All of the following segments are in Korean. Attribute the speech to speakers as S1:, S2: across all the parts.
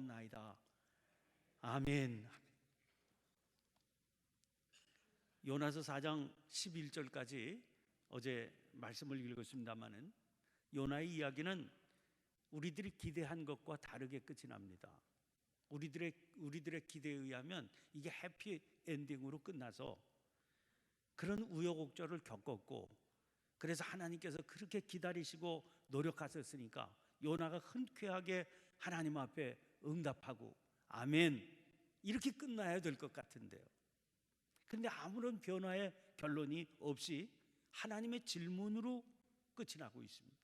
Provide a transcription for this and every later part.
S1: 구하옵나이다. 아멘. 요나서 4장 11절까지 어제 말씀을 읽었습니다마는 요나의 이야기는 우리들이 기대한 것과 다르게 끝이 납니다. 우리들의 기대에 의하면 이게 해피 엔딩으로 끝나서 그런 우여곡절을 겪었고, 그래서 하나님께서 그렇게 기다리시고 노력하셨으니까 요나가 흔쾌하게 하나님 앞에 응답하고 아멘 이렇게 끝나야 될 것 같은데요. 그런데 아무런 변화의 결론이 없이 하나님의 질문으로 끝이 나고 있습니다.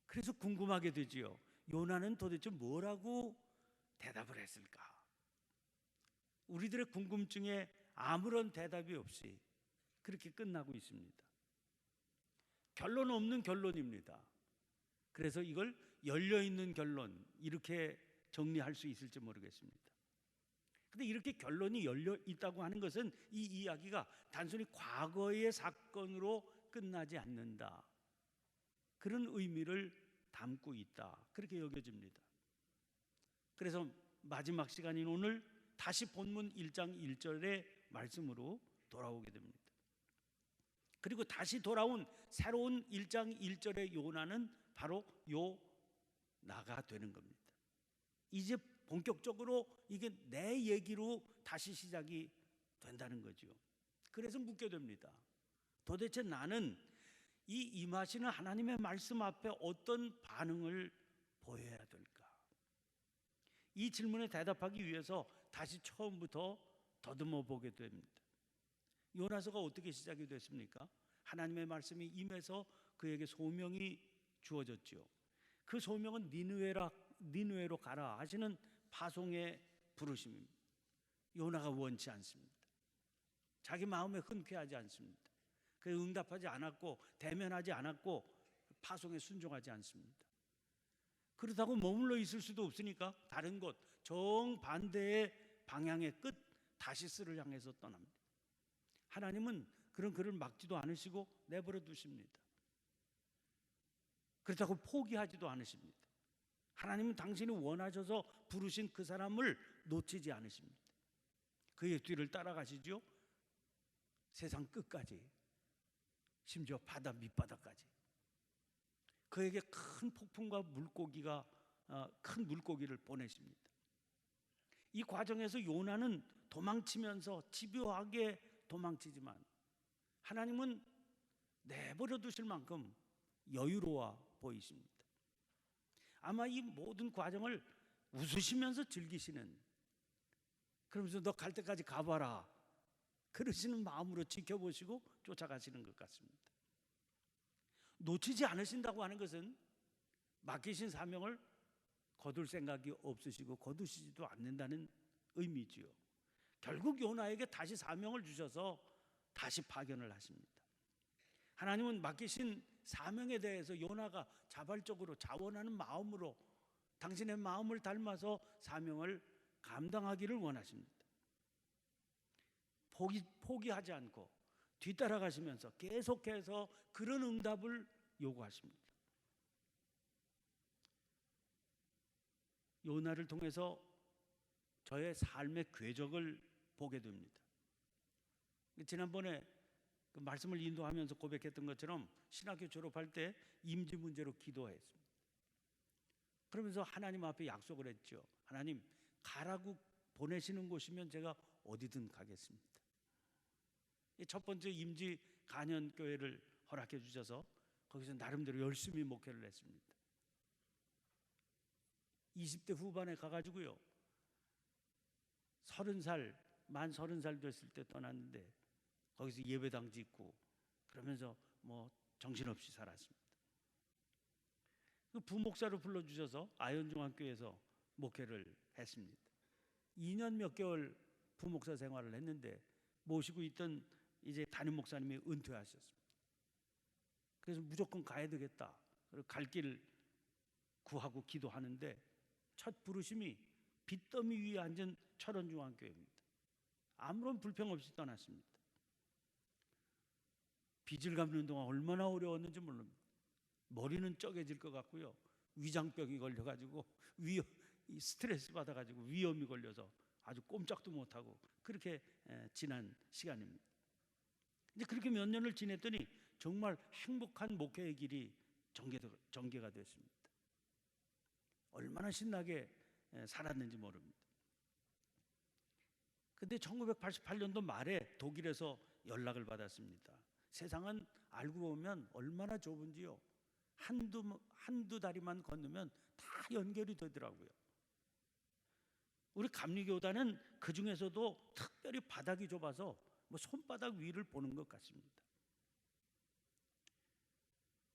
S1: 그래서 궁금하게 되지요. 요나는 도대체 뭐라고 대답을 했을까? 우리들의 궁금증에 아무런 대답이 없이 그렇게 끝나고 있습니다. 결론 없는 결론입니다. 그래서 이걸 열려있는 결론 이렇게 정리할 수 있을지 모르겠습니다. 근데 이렇게 결론이 열려 있다고 하는 것은 이 이야기가 단순히 과거의 사건으로 끝나지 않는다, 그런 의미를 담고 있다, 그렇게 여겨집니다. 그래서 마지막 시간인 오늘 다시 본문 1장 1절의 말씀으로 돌아오게 됩니다. 그리고 다시 돌아온 새로운 1장 1절의 요나는 바로 요나가 되는 겁니다. 이제 본격적으로 이게 내 얘기로 다시 시작이 된다는 거죠. 그래서 묻게 됩니다. 도대체 나는 이 임하시는 하나님의 말씀 앞에 어떤 반응을 보여야 될까? 이 질문에 대답하기 위해서 다시 처음부터 더듬어 보게 됩니다. 요나서가 어떻게 시작이 됐습니까? 하나님의 말씀이 임해서 그에게 소명이 주어졌죠. 그 소명은 니느웨로 가라 하시는 파송의 부르심입니다. 요나가 원치 않습니다. 자기 마음에 흔쾌하지 않습니다. 그에 응답하지 않았고 대면하지 않았고 파송에 순종하지 않습니다. 그렇다고 머물러 있을 수도 없으니까 다른 곳 정반대의 방향의 끝 다시스를 향해서 떠납니다. 하나님은 그런 그를 막지도 않으시고 내버려 두십니다. 그렇다고 포기하지도 않으십니다. 하나님은 당신이 원하셔서 부르신 그 사람을 놓치지 않으십니다. 그의 뒤를 따라가시죠. 세상 끝까지, 심지어 바다 밑바닥까지. 그에게 큰 폭풍과 큰 물고기를 보내십니다. 이 과정에서 요나는 도망치면서 집요하게 도망치지만 하나님은 내버려 두실 만큼 여유로워 보이십니다. 아마 이 모든 과정을 웃으시면서 즐기시는, 그러면서 너 갈 때까지 가봐라 그러시는 마음으로 지켜보시고 쫓아가시는 것 같습니다. 놓치지 않으신다고 하는 것은 맡기신 사명을 거둘 생각이 없으시고 거두시지도 않는다는 의미지요. 결국 요나에게 다시 사명을 주셔서 다시 파견을 하십니다. 하나님은 맡기신 사명에 대해서 요나가 자발적으로 자원하는 마음으로 당신의 마음을 닮아서 사명을 감당하기를 원하십니다. 포기하지 않고 뒤따라가시면서 계속해서 그런 응답을 요구하십니다. 요나를 통해서 저의 삶의 궤적을 보게 됩니다. 지난번에 그 말씀을 인도하면서 고백했던 것처럼 신학교 졸업할 때 임지 문제로 기도했습니다. 그러면서 하나님 앞에 약속을 했죠. 하나님, 가라고 보내시는 곳이면 제가 어디든 가겠습니다. 첫 번째 임지 간현교회를 허락해 주셔서 거기서 나름대로 열심히 목회를 했습니다. 20대 후반에 가가지고요, 만 30살 됐을 때 떠났는데 거기서 예배당 짓고 그러면서 정신없이 살았습니다. 그 부목사로 불러주셔서 아현중학교에서 목회를 했습니다. 2년 몇 개월 부목사 생활을 했는데 모시고 있던 이제 담임 목사님이 은퇴하셨습니다. 그래서 무조건 가야 되겠다. 그리고 갈 길 구하고 기도하는데 첫 부르심이 빚더미 위에 앉은 철원중학교입니다. 아무런 불평 없이 떠났습니다. 빚을 갚는 동안 얼마나 어려웠는지 모릅니다. 머리는 쪼개질 것 같고요, 위장병이 걸려가지고 이 스트레스 받아가지고 위험이 걸려서 아주 꼼짝도 못하고 그렇게 지난 시간입니다. 이제 그렇게 몇 년을 지냈더니 정말 행복한 목회의 길이 전개가 됐습니다. 얼마나 신나게 살았는지 모릅니다. 근데 1988년도 말에 독일에서 연락을 받았습니다. 세상은 알고 보면 얼마나 좁은지요. 한두 다리만 건너면 다 연결이 되더라고요. 우리 감리교단은 그 중에서도 특별히 바닥이 좁아서 뭐 손바닥 위를 보는 것 같습니다.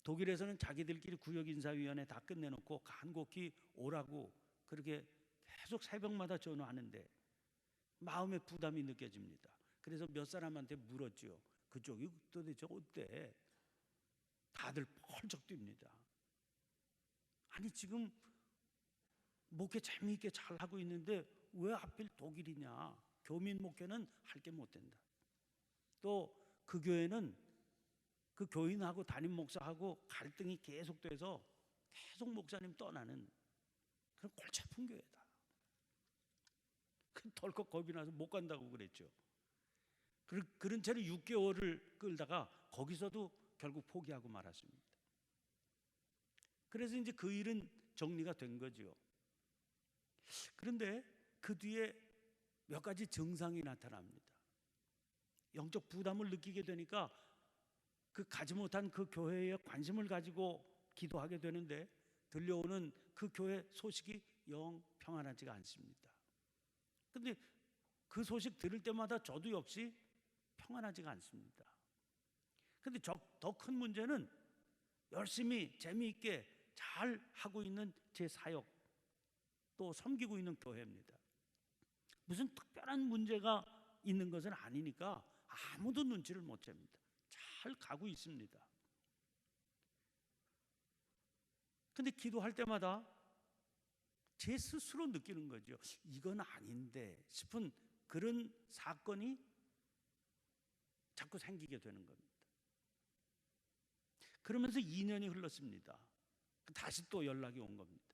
S1: 독일에서는 자기들끼리 구역인사위원회 다 끝내놓고 간곡히 오라고 그렇게 계속 새벽마다 전화하는데 마음의 부담이 느껴집니다. 그래서 몇 사람한테 물었죠. 그쪽이 도대체 어때? 다들 펄쩍 뜁니다. 아니 지금 목회 재미있게 잘 하고 있는데 왜 하필 독일이냐? 교민 목회는 할 게 못 된다. 또 그 교회는 그 교인하고 담임 목사하고 갈등이 계속돼서 계속 목사님 떠나는 그런 골치 아픈 교회다. 덜컥 겁이 나서 못 간다고 그랬죠. 그런 채로 6개월을 끌다가 거기서도 결국 포기하고 말았습니다. 그래서 이제 그 일은 정리가 된 거죠. 그런데 그 뒤에 몇 가지 증상이 나타납니다. 영적 부담을 느끼게 되니까 그 가지 못한 그 교회에 관심을 가지고 기도하게 되는데 들려오는 그 교회 소식이 영 평안하지가 않습니다. 그런데 그 소식 들을 때마다 저도 역시 평안하지가 않습니다. 그런데 더 큰 문제는 열심히 재미있게 잘 하고 있는 제 사역 또 섬기고 있는 교회입니다. 무슨 특별한 문제가 있는 것은 아니니까 아무도 눈치를 못 챕니다. 잘 가고 있습니다. 근데 기도할 때마다 제 스스로 느끼는 거죠. 이건 아닌데 싶은 그런 사건이 자꾸 생기게 되는 겁니다. 그러면서 2년이 흘렀습니다. 다시 또 연락이 온 겁니다.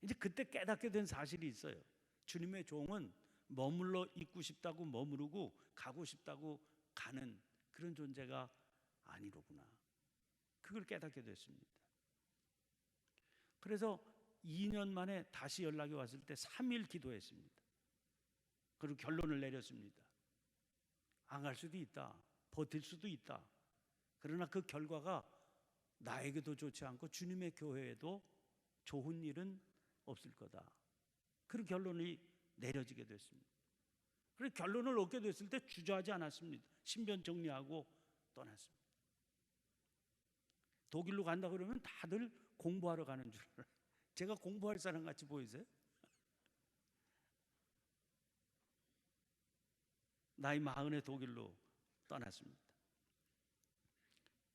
S1: 이제 그때 깨닫게 된 사실이 있어요. 주님의 종은 머물러 있고 싶다고 머무르고 가고 싶다고 가는 그런 존재가 아니로구나. 그걸 깨닫게 됐습니다. 그래서 2년 만에 다시 연락이 왔을 때 3일 기도했습니다. 그리고 결론을 내렸습니다. 안 갈 수도 있다. 버틸 수도 있다. 그러나 그 결과가 나에게도 좋지 않고 주님의 교회에도 좋은 일은 없을 거다. 그런 결론이 내려지게 됐습니다. 그래서 결론을 얻게 됐을 때 주저하지 않았습니다. 신변 정리하고 떠났습니다. 독일로 간다 그러면 다들 공부하러 가는 줄 알아요. 제가 공부할 사람 같이 보이세요? 나이 40에 독일로 떠났습니다.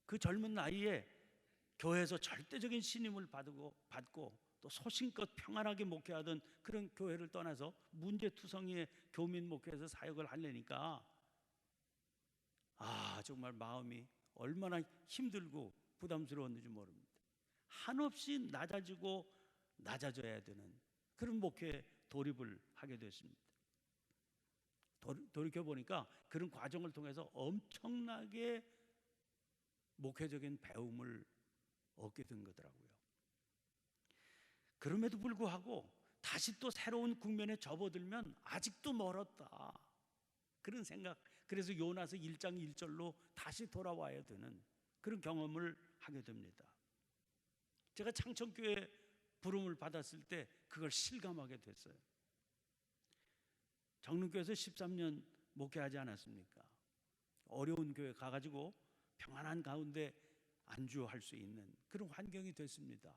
S1: 그 젊은 나이에 교회에서 절대적인 신임을 받고 또 소신껏 평안하게 목회하던 그런 교회를 떠나서 문제투성이의 교민 목회에서 사역을 하려니까 정말 마음이 얼마나 힘들고 부담스러웠는지 모릅니다. 한없이 낮아지고 낮아져야 되는 그런 목회에 돌입을 하게 됐습니다. 돌이켜보니까 그런 과정을 통해서 엄청나게 목회적인 배움을 얻게 된 거더라고요. 그럼에도 불구하고 다시 또 새로운 국면에 접어들면 아직도 멀었다. 그런 생각. 그래서 요나서 1장 1절로 다시 돌아와야 되는 그런 경험을 하게 됩니다. 제가 창천교회 부름을 받았을 때 그걸 실감하게 됐어요. 정릉교회에서 13년 목회하지 않았습니까? 어려운 교회 가가지고 평안한 가운데 안주할 수 있는 그런 환경이 됐습니다.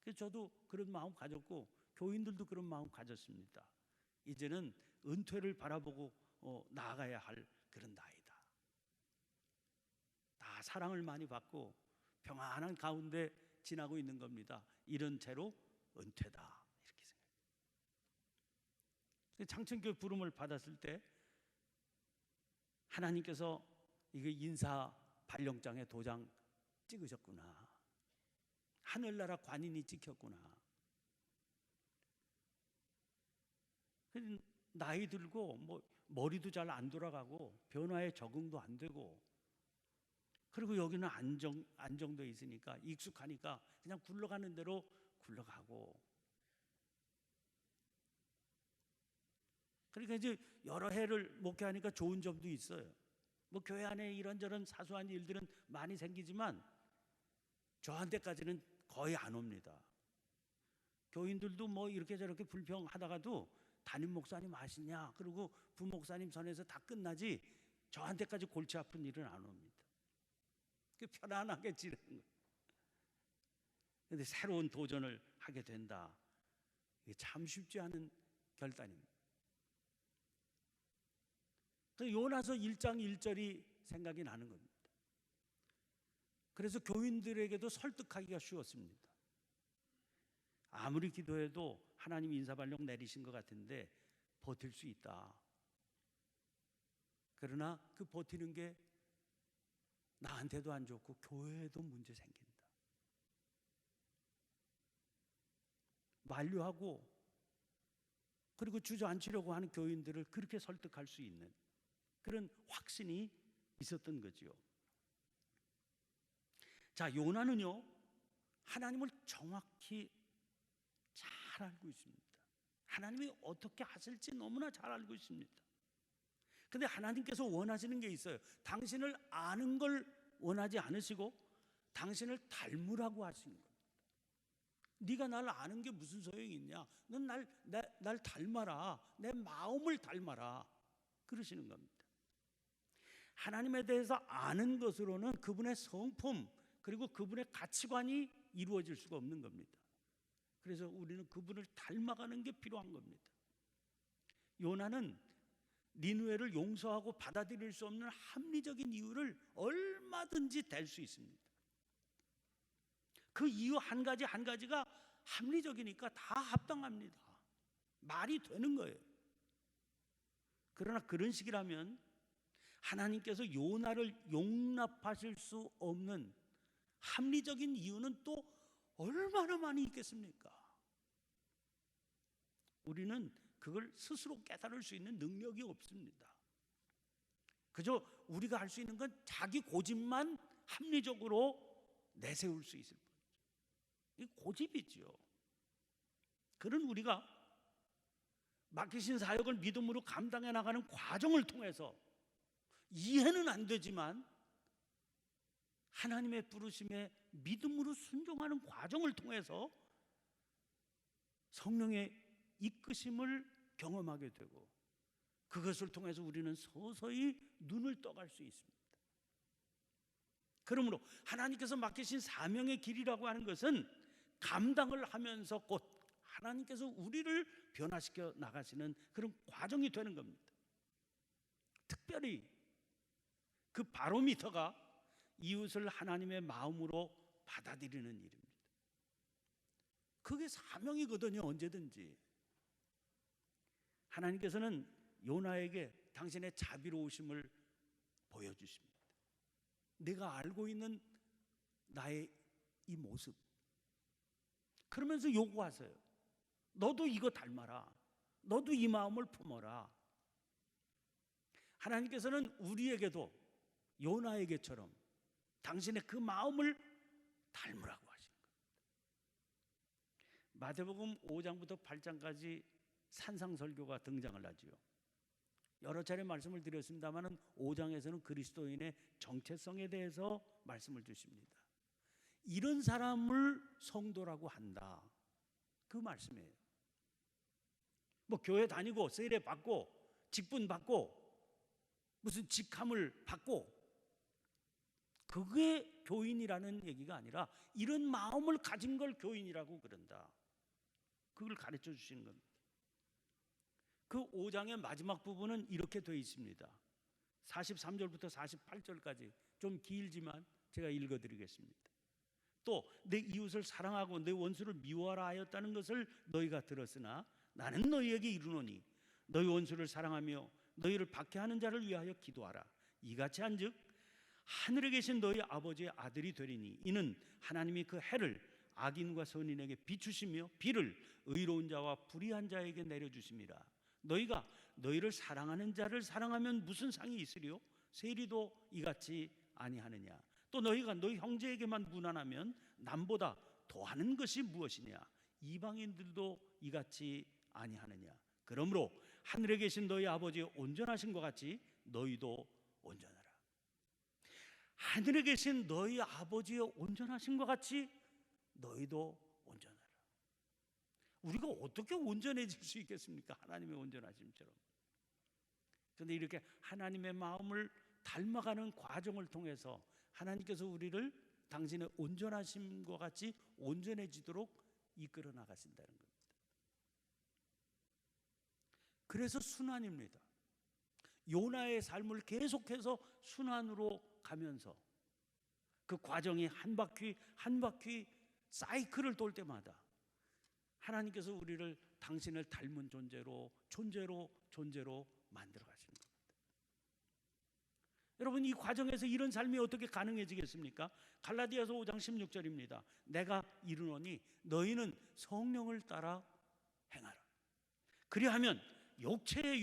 S1: 그래서 저도 그런 마음 가졌고 교인들도 그런 마음 가졌습니다. 이제는 은퇴를 바라보고 나아가야 할 그런 나이다. 다 사랑을 많이 받고 평안한 가운데 지나고 있는 겁니다. 이런 채로 은퇴다 이렇게 생각해요. 창천교회 부름을 받았을 때 하나님께서 이거 인사 발령장에 도장 찍으셨구나. 하늘나라 관인이 찍혔구나. 나이 들고 뭐 머리도 잘 안 돌아가고 변화에 적응도 안 되고, 그리고 여기는 안정돼 있으니까 익숙하니까 그냥 굴러가는 대로 굴러가고. 그러니까 이제 여러 해를 목회하니까 좋은 점도 있어요. 뭐 교회 안에 이런저런 사소한 일들은 많이 생기지만 저한테까지는 거의 안 옵니다. 교인들도 뭐 이렇게 저렇게 불평하다가도 담임 목사님 아시냐, 그리고 부목사님 선에서 다 끝나지 저한테까지 골치 아픈 일은 안 옵니다. 편안하게 지내는 거예요. 그런데 새로운 도전을 하게 된다. 이게 참 쉽지 않은 결단입니다. 요나서 1장 1절이 생각이 나는 겁니다. 그래서 교인들에게도 설득하기가 쉬웠습니다. 아무리 기도해도 하나님 인사발령 내리신 것 같은데 버틸 수 있다. 그러나 그 버티는 게 나한테도 안 좋고 교회에도 문제 생긴다. 만류하고 그리고 주저앉히려고 하는 교인들을 그렇게 설득할 수 있는 그런 확신이 있었던 거죠. 자, 요나는요, 하나님을 정확히 잘 알고 있습니다. 하나님이 어떻게 하실지 너무나 잘 알고 있습니다. 근데 하나님께서 원하시는 게 있어요. 당신을 아는 걸 원하지 않으시고 당신을 닮으라고 하시는 겁니다. 네가 날 아는 게 무슨 소용이 있냐? 넌 날 닮아라. 내 마음을 닮아라. 그러시는 겁니다. 하나님에 대해서 아는 것으로는 그분의 성품 그리고 그분의 가치관이 이루어질 수가 없는 겁니다. 그래서 우리는 그분을 닮아가는 게 필요한 겁니다. 요나는 니느웨를 용서하고 받아들일 수 없는 합리적인 이유를 얼마든지 댈 수 있습니다. 그 이유 한 가지 한 가지가 합리적이니까 다 합당합니다. 말이 되는 거예요. 그러나 그런 식이라면 하나님께서 요나를 용납하실 수 없는 합리적인 이유는 또 얼마나 많이 있겠습니까? 우리는 그걸 스스로 깨달을 수 있는 능력이 없습니다. 그저 우리가 할 수 있는 건 자기 고집만 합리적으로 내세울 수 있을 뿐이죠. 이 고집이지요. 그런 우리가 맡기신 사역을 믿음으로 감당해 나가는 과정을 통해서 이해는 안 되지만 하나님의 부르심에 믿음으로 순종하는 과정을 통해서 성령의 이끄심을 경험하게 되고 그것을 통해서 우리는 서서히 눈을 떠갈 수 있습니다. 그러므로 하나님께서 맡기신 사명의 길이라고 하는 것은 감당을 하면서 곧 하나님께서 우리를 변화시켜 나가시는 그런 과정이 되는 겁니다. 특별히 그 바로미터가 이웃을 하나님의 마음으로 받아들이는 일입니다. 그게 사명이거든요. 언제든지 하나님께서는 요나에게 당신의 자비로우심을 보여주십니다. 내가 알고 있는 나의 이 모습, 그러면서 요구하세요. 너도 이거 닮아라. 너도 이 마음을 품어라. 하나님께서는 우리에게도 요나에게처럼 당신의 그 마음을 닮으라고 하신 겁니다. 마태복음 5장부터 8장까지 산상설교가 등장을 하지요. 여러 차례 말씀을 드렸습니다만 5장에서는 그리스도인의 정체성에 대해서 말씀을 주십니다. 이런 사람을 성도라고 한다. 그 말씀이에요. 뭐 교회 다니고 세례 받고 직분 받고 무슨 직함을 받고 그게 교인이라는 얘기가 아니라 이런 마음을 가진 걸 교인이라고 그런다. 그걸 가르쳐 주시는 겁니다. 그 5장의 마지막 부분은 이렇게 되어 있습니다. 43절부터 48절까지 좀 길지만 제가 읽어드리겠습니다. 또 내 이웃을 사랑하고 내 원수를 미워하라 하였다는 것을 너희가 들었으나 나는 너희에게 이르노니 너희 원수를 사랑하며 너희를 박해하는 자를 위하여 기도하라. 이같이 한즉 하늘에 계신 너희 아버지의 아들이 되리니 이는 하나님이 그 해를 악인과 선인에게 비추시며 비를 의로운 자와 불의한 자에게 내려주심이라. 너희가 너희를 사랑하는 자를 사랑하면 무슨 상이 있으리요? 세리도 이같이 아니하느냐? 또 너희가 너희 형제에게만 무난하면 남보다 더하는 것이 무엇이냐? 이방인들도 이같이 아니하느냐? 그러므로 하늘에 계신 너희 아버지 온전하신 것 같이 너희도 온전하라. 하늘에 계신 너희 아버지의 온전하신 것 같이 너희도 온전하라. 우리가 어떻게 온전해질 수 있겠습니까? 하나님의 온전하심처럼. 그런데 이렇게 하나님의 마음을 닮아가는 과정을 통해서 하나님께서 우리를 당신의 온전하심과 같이 온전해지도록 이끌어 나가신다는 겁니다. 그래서 순환입니다. 요나의 삶을 계속해서 순환으로 가면서 그 과정이 한 바퀴 한 바퀴 사이클을 돌 때마다 하나님께서 우리를 당신을 닮은 존재로 만들어 가시는 겁니다. 여러분, 이 과정에서 이런 삶이 어떻게 가능해지겠습니까? 갈라디아서 5장 16절입니다. 내가 이르노니 너희는 성령을 따라 행하라. 그리하면 육체의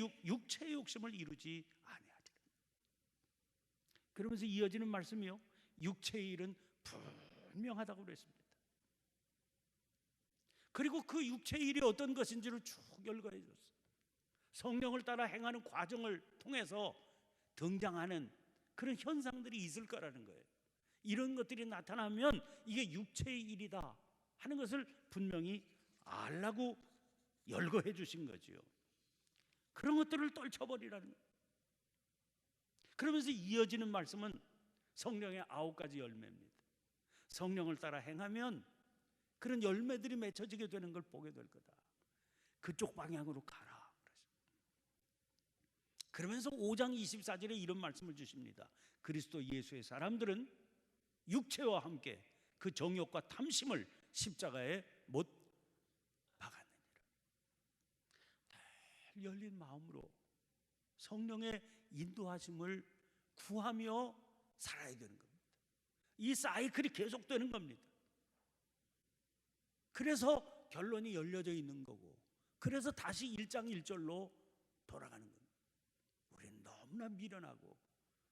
S1: 욕심을 이루지 아니하리라. 그러면서 이어지는 말씀이요, 육체의 일은 분명하다고 그랬습니다. 그리고 그 육체의 일이 어떤 것인지를 쭉 열거해 줬어요. 성령을 따라 행하는 과정을 통해서 등장하는 그런 현상들이 있을 거라는 거예요. 이런 것들이 나타나면 이게 육체의 일이다 하는 것을 분명히 알라고 열거해 주신 거지요. 그런 것들을 떨쳐버리라는 거예요. 그러면서 이어지는 말씀은 성령의 9가지 열매입니다. 성령을 따라 행하면 그런 열매들이 맺혀지게 되는 걸 보게 될 거다. 그쪽 방향으로 가라. 그러면서 5장 24절에 이런 말씀을 주십니다. 그리스도 예수의 사람들은 육체와 함께 그 정욕과 탐심을 십자가에 못 박았느니라. 열린 마음으로 성령의 인도하심을 구하며 살아야 되는 겁니다. 이 사이클이 계속되는 겁니다. 그래서 결론이 열려져 있는 거고, 그래서 다시 1장 1절로 돌아가는 겁니다. 우리는 너무나 미련하고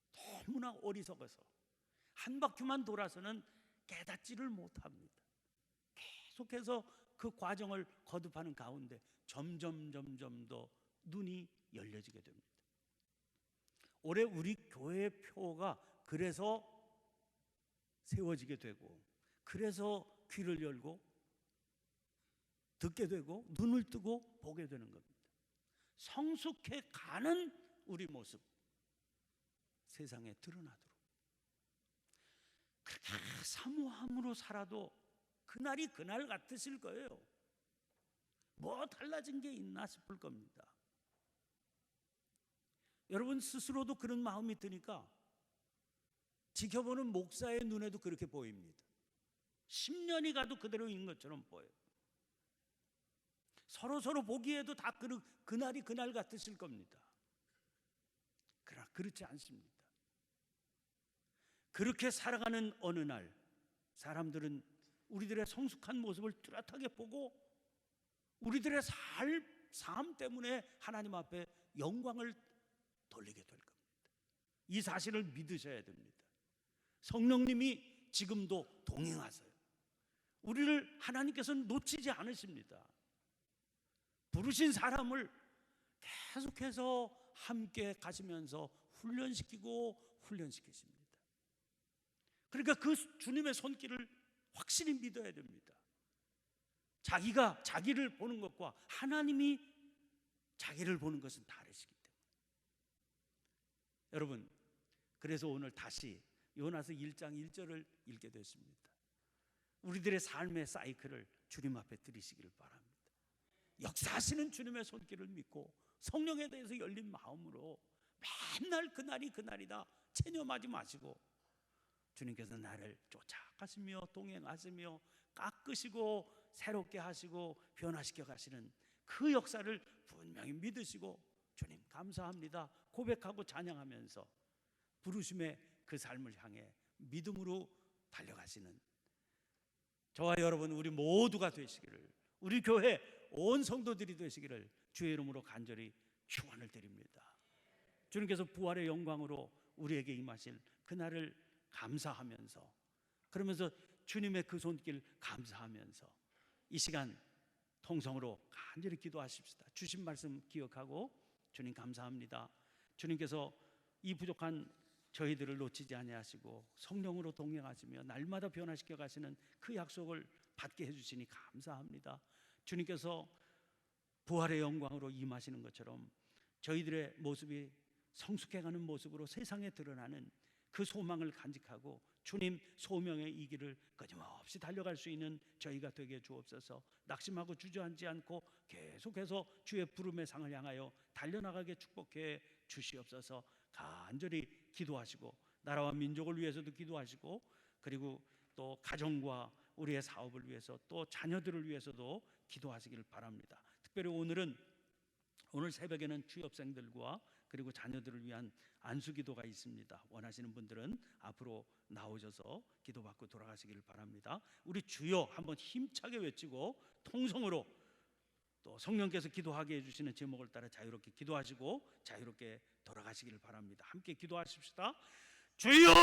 S1: 너무나 어리석어서 한 바퀴만 돌아서는 깨닫지를 못합니다. 계속해서 그 과정을 거듭하는 가운데 점점 더 눈이 열려지게 됩니다. 올해 우리 교회의 표가 그래서 세워지게 되고, 그래서 귀를 열고 듣게 되고 눈을 뜨고 보게 되는 겁니다. 성숙해 가는 우리 모습 세상에 드러나도록. 그렇게 사모함으로 살아도 그날이 그날 같으실 거예요. 뭐 달라진 게 있나 싶을 겁니다. 여러분 스스로도 그런 마음이 드니까 지켜보는 목사의 눈에도 그렇게 보입니다. 10년이 가도 그대로인 것처럼 보여요. 서로 보기에도 다 그날이 그날 같으실 겁니다. 그러나 그렇지 않습니다. 그렇게 살아가는 어느 날 사람들은 우리들의 성숙한 모습을 뚜렷하게 보고 우리들의 삶 때문에 하나님 앞에 영광을 돌리게 될 겁니다. 이 사실을 믿으셔야 됩니다. 성령님이 지금도 동행하세요. 우리를 하나님께서는 놓치지 않으십니다. 부르신 사람을 계속해서 함께 가시면서 훈련시키십니다. 그러니까 그 주님의 손길을 확실히 믿어야 됩니다. 자기가 자기를 보는 것과 하나님이 자기를 보는 것은 다르시기 때문에. 여러분, 그래서 오늘 다시 요나서 1장 1절을 읽게 됐습니다. 우리들의 삶의 사이클을 주님 앞에 드리시기를 바랍니다. 역사하시는 주님의 손길을 믿고 성령에 대해서 열린 마음으로 맨날 그날이 그날이다 체념하지 마시고, 주님께서 나를 쫓아가시며 동행하시며 깎으시고 새롭게 하시고 변화시켜 가시는 그 역사를 분명히 믿으시고, 주님 감사합니다 고백하고 찬양하면서 부르심의 그 삶을 향해 믿음으로 달려가시는 저와 여러분 우리 모두가 되시기를, 우리 교회 온 성도들이 되시기를 주의 이름으로 간절히 축원을 드립니다. 주님께서 부활의 영광으로 우리에게 임하실 그날을 감사하면서, 그러면서 주님의 그 손길 감사하면서 이 시간 통성으로 간절히 기도하십시다. 주신 말씀 기억하고, 주님 감사합니다. 주님께서 이 부족한 저희들을 놓치지 아니하시고 성령으로 동행하시며 날마다 변화시켜 가시는 그 약속을 받게 해주시니 감사합니다. 주님께서 부활의 영광으로 임하시는 것처럼 저희들의 모습이 성숙해가는 모습으로 세상에 드러나는 그 소망을 간직하고 주님 소명의 이 길을 끊임없이 달려갈 수 있는 저희가 되게 주옵소서. 낙심하고 주저앉지 않고 계속해서 주의 부름의 상을 향하여 달려나가게 축복해 주시옵소서. 간절히 기도하시고 나라와 민족을 위해서도 기도하시고, 그리고 또 가정과 우리의 사업을 위해서, 또 자녀들을 위해서도 기도하시기를 바랍니다. 특별히 오늘 새벽에는 취업생들과 그리고 자녀들을 위한 안수기도가 있습니다. 원하시는 분들은 앞으로 나오셔서 기도받고 돌아가시기를 바랍니다. 우리 주여 한번 힘차게 외치고 통성으로 또 성령께서 기도하게 해주시는 제목을 따라 자유롭게 기도하시고 자유롭게 돌아가시기를 바랍니다. 함께 기도하십시다. 주여!